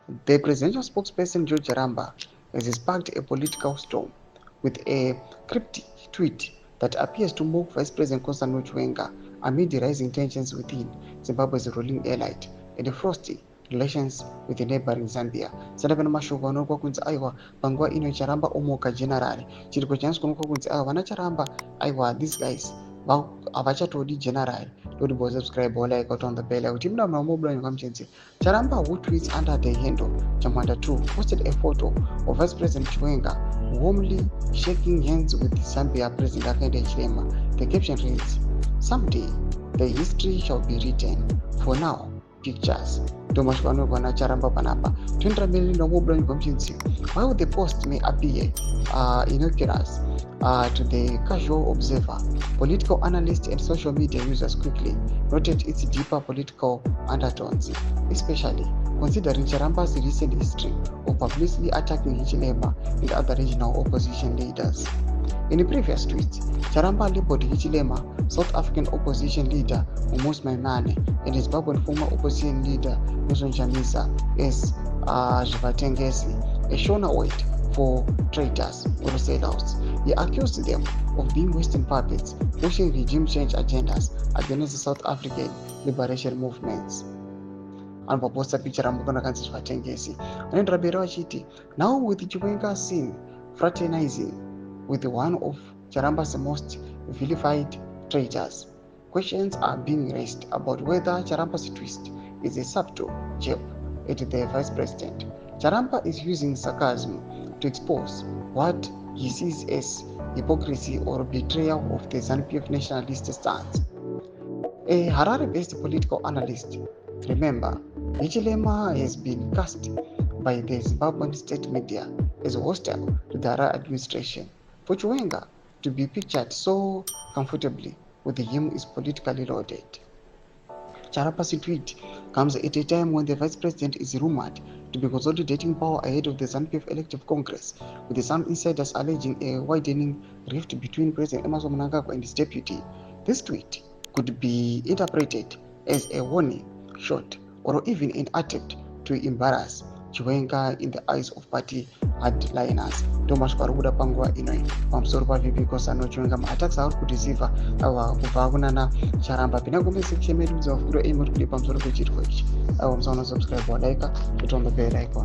The presidential spokesperson George Charamba has sparked a political storm with a cryptic tweet that appears to mock Vice President Constantine Chiwenga amid the rising tensions within Zimbabwe's ruling elite and the frosty relations with the neighboring Zambia. Sadc mashoko anonoka kunzi aiwa panguva ino Charamba omoka general. Chiriko chanoswa kunoka kunzi aiwa vana Charamba aiwa these guys havachatodi general. Don't go subscribe or like out on the bell. Charamba, who tweets under the handle Chamanda 2, posted a photo of Vice President Chiwenga warmly shaking hands with Zambia President Hakainde Hichilema. The caption reads, "Someday the history shall be written. For now, pictures." Charamba panapa 20 million while the post may appear innocuous to the casual observer, political analysts and social media users quickly noted its deeper political undertones, especially considering Charamba's recent history of publicly attacking Hichilema and other regional opposition leaders. In a previous tweet, Charamba labeled Hichilema, South African opposition leader Amos Maimane, and his Zimbabwean former opposition leader NELSONCHAMISA as ZVAITWA, a shona weight for traitors or sellouts. He accused them of being Western puppets pushing regime change agendas against the South African liberation movements. And pabooster picture ramukana kanzi ZVAITWA. And Rabero achiti, now with Chiwenga seen fraternizing with one of Charamba's most vilified traitors, questions are being raised about whether Charamba's twist is a subtle jab at the vice president. Charamba is using sarcasm to expose what he sees as hypocrisy or betrayal of the ZANU-PF nationalist stance. A Harare-based political analyst, remember, Hichilema has been cast by the Zimbabwean state media as hostile to the Harare administration. For Chiwenga to be pictured so comfortably with him is politically loaded. Charamba's tweet comes at a time when the vice president is rumored to be consolidating power ahead of the ZANU-PF elective congress, with some insiders alleging a widening rift between President Emmerson Mnangagwa and his deputy. This tweet could be interpreted as a warning shot or even an attempt to embarrass Chiwenga in the eyes of party hardliners. Thomas Kwarubuda panguva inoi pamusoro pavipi Constantine Chiwenga ma-attacks ari kureceiva kubva kunana Charamba. Pinda kumesection medu mudzavafukiro aimori kudai pamusoro pechiriko ichi. Musaona subscribe walaika kuti on the bell icon.